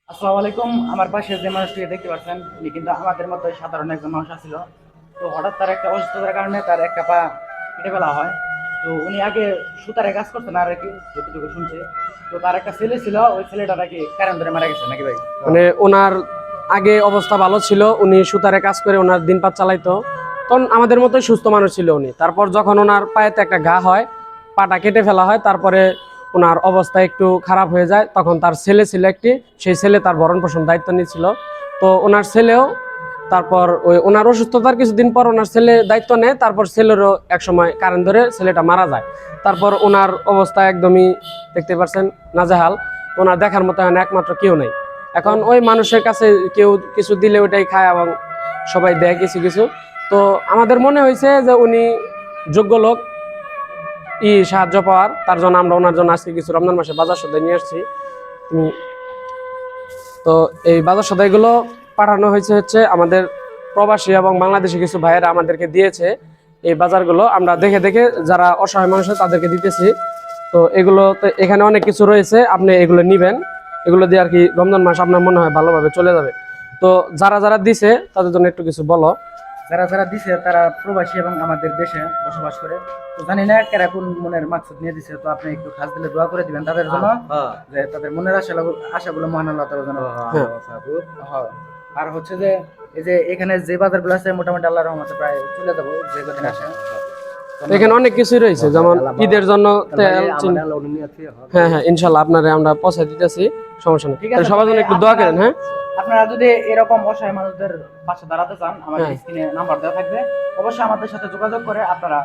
আসসালামু আলাইকুম। আমার পাশে যে মানুষটিকে দেখতে পাচ্ছেন উনি কিন্তু আমাদের মতো সাধারণ একজন মানুষ ছিল। তো হঠাৎ তার একটা অসুস্থতার কারণে তার একটা পা কেটে ফেলা হয়। তো উনি আগে সুতারে কাজ করতেন আর কি, যতটুকু শুনছে। তো তার একটা ছেলে ছিল, ওই ছেলেটা নাকি কারেন্ট ধরে মারা গেছে নাকি ভাই? মানে ওনার আগে অবস্থা ভালো ছিল, উনি সুতারে কাজ করে ওনার দিন পাত চালাইতো। তখন আমাদের মতোই সুস্থ মানুষ ছিল উনি। তারপর যখন ওনার পায়েতে একটা ঘা হয়, পাটা কেটে ফেলা হয়, তারপরে ওনার অবস্থা একটু খারাপ হয়ে যায়। তখন তার ছেলে ছিল একটি, সেই ছেলে তার ভরণ পোষণ দায়িত্ব নিয়েছিল। তো ওনার ছেলেও তারপর ওই ওনার অসুস্থতার কিছুদিন পর ওনার ছেলে দায়িত্ব নেয়। তারপর ছেলেরও একসময় কারেন্ট ধরে ছেলেটা মারা যায়। তারপর ওনার অবস্থা একদমই দেখতে পাচ্ছেন নাজেহাল। ওনার দেখার মতো এখন একমাত্র কেউ নেই। এখন ওই মানুষের কাছে কেউ কিছু দিলে ওইটাই খায় এবং সবাই দেয় কিছু কিছু। তো আমাদের মনে হয়েছে যে উনি যোগ্য লোক সাহায্য পাওয়ার, তার জন্য আমরা ওনার জন্য আজকে কিছু রমজান মাসে বাজার সদাই নিয়ে আসছি। তো এই বাজার সদাইগুলো পাঠানো হচ্ছে আমাদের প্রবাসী এবং বাংলাদেশি কিছু ভাইয়েরা আমাদেরকে দিয়েছে। এই বাজারগুলো আমরা দেখে দেখে যারা অসহায় মানুষ তাদেরকে দিতেছি। তো এগুলো তো এখানে অনেক কিছু রয়েছে, আপনি এগুলো নিবেন। এগুলো দিয়ে আর কি রমজান মাস আপনার মনে হয় ভালোভাবে চলে যাবে। তো যারা যারা দিছে তাদের জন্য একটু কিছু বলো। যারা যারা দিছে তারা প্রবাসী এবং আমাদের দেশে বসবাস করে। তো জানি না কারা কোন মনের মাকসুদ নিয়ে দিছে, তো আপনি একটু খাস দিলে দোয়া করে দিবেন তাদের জন্য, যে তাদের মনের আশাগুলো মহান আল্লাহ তাআলা যেন। হ্যাঁ, হ্যাঁ। আর হচ্ছে যে এই যে এখানে যে বাজারগুলো আছে মোটামুটি আল্লাহর রহমতে প্রায় চলে যাবো যে কদিন আসে। এখানে অনেক কিছুই রয়েছে, যেমন ঈদের জন্য তেল, চিনি। হ্যাঁ হ্যাঁ, ইনশাল্লাহ আপনারা আমরা পৌঁছে দিতেছি, সমস্যা নেই। ঠিক আছে, সবার জন্য একটু দোয়া করেন। হ্যাঁ, আপনারা যদি এরকম অসহায় মানুষদের পাশে দাঁড়াতে চান, আমাদের হ্যাঁ, স্ক্রিনে নাম্বার দেওয়া থাকবে, অবশ্যই আমাদের সাথে যোগাযোগ করে আপনারা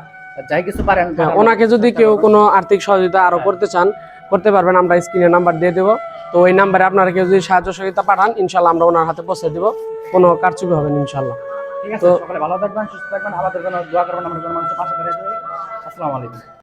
যাই কিছু পারেন হ্যাঁ, পাঠানোর ওনাকে যদি চেষ্টা কেউ করবেন। কোনো আর্থিক সহযোগিতা আরো হ্যাঁ। করতে চান, করতে পারবেন। আমরা স্ক্রিনে নাম্বার দিয়ে দেবো। তো ওই নাম্বারে আপনারা কেউ যদি সাহায্য সহযোগিতা পাঠান, ইনশাল্লাহ আমরা ওনার হাতে পৌঁছে দিব। কোনো কারচুপি হবে না ইনশাল্লাহ। ঠিক আছে, তো সকলে ভালো থাকবেন, সুস্থ থাকবেন, আমাদের জন্য দোয়া করবেন, আমাদের জন্য মানুষের পাশে দাঁড়িয়ে। আসসালামু আলাইকুম।